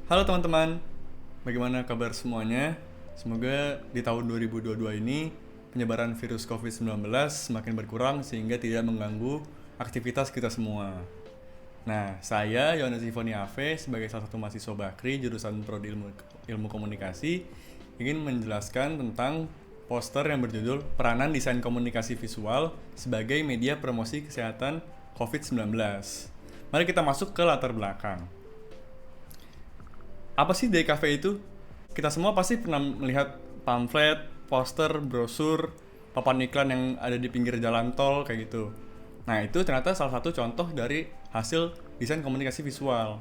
Halo teman-teman, bagaimana kabar semuanya? Semoga di tahun 2022 ini penyebaran virus COVID-19 semakin berkurang sehingga tidak mengganggu aktivitas kita semua. Nah, saya Yohanes Ivoni Ave sebagai salah satu mahasiswa Bakri jurusan Prodi Ilmu Komunikasi ingin menjelaskan tentang poster yang berjudul Peranan Desain Komunikasi Visual sebagai Media Promosi Kesehatan COVID-19. Mari kita masuk ke latar belakang. Apa sih DKV itu? Kita semua pasti pernah melihat pamflet, poster, brosur, papan iklan yang ada di pinggir jalan tol kayak gitu. Nah, itu ternyata salah satu contoh dari hasil desain komunikasi visual.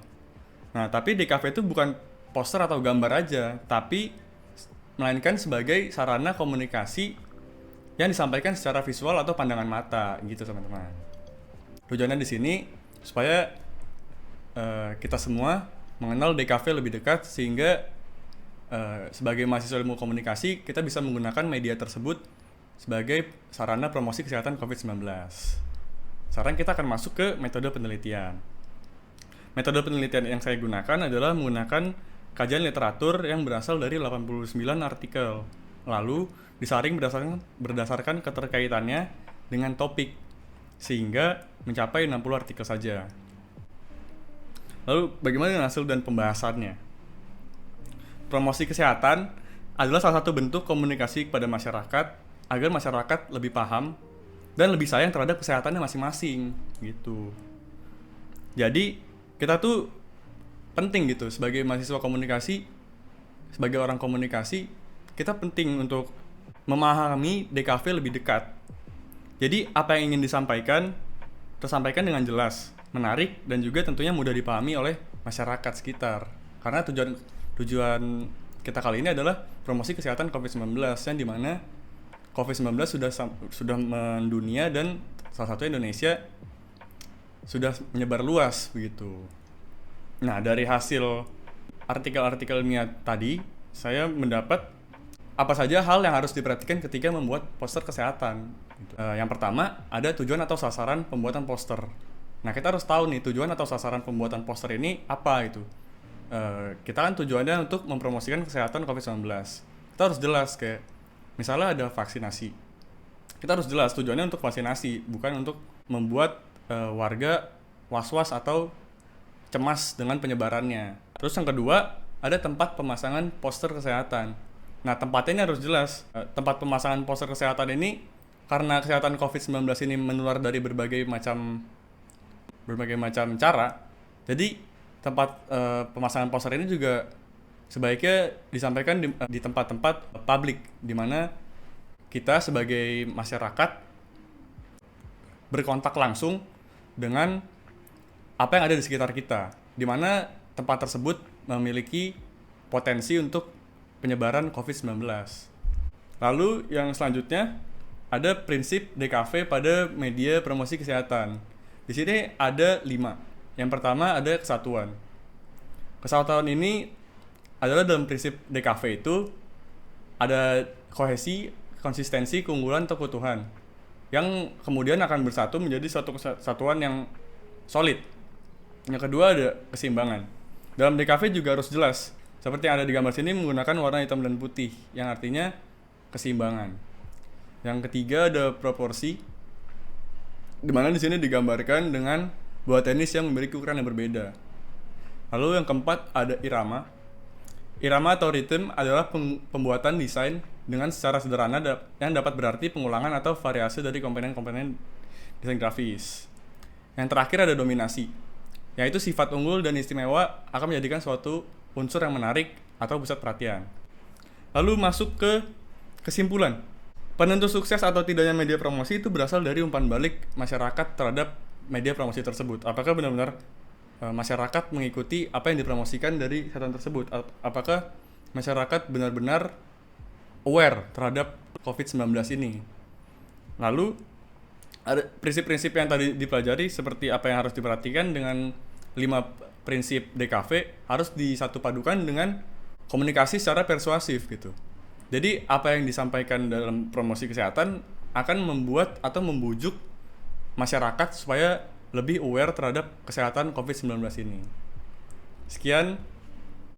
Nah, tapi DKV itu bukan poster atau gambar aja, tapi melainkan sebagai sarana komunikasi yang disampaikan secara visual atau pandangan mata gitu, teman-teman. Tujuannya di sini supaya kita semua mengenal DKV lebih dekat sehingga sebagai mahasiswa ilmu komunikasi kita bisa menggunakan media tersebut sebagai sarana promosi kesehatan COVID-19. Sekarang kita akan masuk ke metode penelitian. Metode penelitian yang saya gunakan adalah menggunakan kajian literatur yang berasal dari 89 artikel. Lalu disaring berdasarkan keterkaitannya dengan topik sehingga mencapai 60 artikel saja. Lalu bagaimana dengan hasil dan pembahasannya? Promosi kesehatan adalah salah satu bentuk komunikasi kepada masyarakat agar masyarakat lebih paham dan lebih sayang terhadap kesehatannya masing-masing gitu. Jadi kita tuh penting gitu sebagai mahasiswa komunikasi, sebagai orang komunikasi, kita penting untuk memahami DKV lebih dekat. Jadi apa yang ingin disampaikan tersampaikan dengan jelas, menarik, dan juga tentunya mudah dipahami oleh masyarakat sekitar. Karena tujuan kita kali ini adalah promosi kesehatan COVID-19 yang dimana COVID-19 sudah mendunia dan salah satu Indonesia sudah menyebar luas begitu. Nah, dari hasil artikel-artikel ilmiah tadi, saya mendapat apa saja hal yang harus diperhatikan ketika membuat poster kesehatan. Yang pertama, ada tujuan atau sasaran pembuatan poster. Nah, kita harus tahu nih tujuan atau sasaran pembuatan poster ini apa itu. Kita kan tujuannya untuk mempromosikan kesehatan COVID-19. Kita harus jelas kayak misalnya ada vaksinasi. Kita harus jelas tujuannya untuk vaksinasi, bukan untuk membuat warga was-was atau cemas dengan penyebarannya. Terus yang kedua, ada tempat pemasangan poster kesehatan. Nah, tempatnya ini harus jelas. Tempat pemasangan poster kesehatan ini karena kesehatan COVID-19 ini menular dari berbagai macam cara. Jadi tempat pemasangan poster ini juga sebaiknya disampaikan di tempat-tempat publik di mana kita sebagai masyarakat berkontak langsung dengan apa yang ada di sekitar kita, di mana tempat tersebut memiliki potensi untuk penyebaran COVID-19. Lalu yang selanjutnya ada prinsip DKV pada media promosi kesehatan. Di sini ada 5. Yang pertama ada kesatuan. Kesatuan ini adalah dalam prinsip DKV itu ada kohesi, konsistensi, keunggulan, atau keutuhan yang kemudian akan bersatu menjadi suatu kesatuan yang solid. Yang kedua ada keseimbangan. Dalam DKV juga harus jelas. Seperti yang ada di gambar sini menggunakan warna hitam dan putih yang artinya keseimbangan. Yang ketiga ada proporsi, di mana di sini digambarkan dengan bola tenis yang memiliki ukuran yang berbeda. Lalu yang keempat ada irama. Irama atau ritme adalah pembuatan desain dengan secara sederhana yang dapat berarti pengulangan atau variasi dari komponen-komponen desain grafis. Yang terakhir ada dominasi, yaitu sifat unggul dan istimewa akan menjadikan suatu unsur yang menarik atau pusat perhatian. Lalu masuk ke kesimpulan. Penentu sukses atau tidaknya media promosi itu berasal dari umpan balik masyarakat terhadap media promosi tersebut. Apakah benar-benar masyarakat mengikuti apa yang dipromosikan dari kesehatan tersebut? Apakah masyarakat benar-benar aware terhadap COVID-19 ini? Lalu ada prinsip-prinsip yang tadi dipelajari seperti apa yang harus diperhatikan dengan 5 prinsip DKV harus disatu padukan dengan komunikasi secara persuasif gitu. Jadi apa yang disampaikan dalam promosi kesehatan akan membuat atau membujuk masyarakat supaya lebih aware terhadap kesehatan COVID-19 ini. Sekian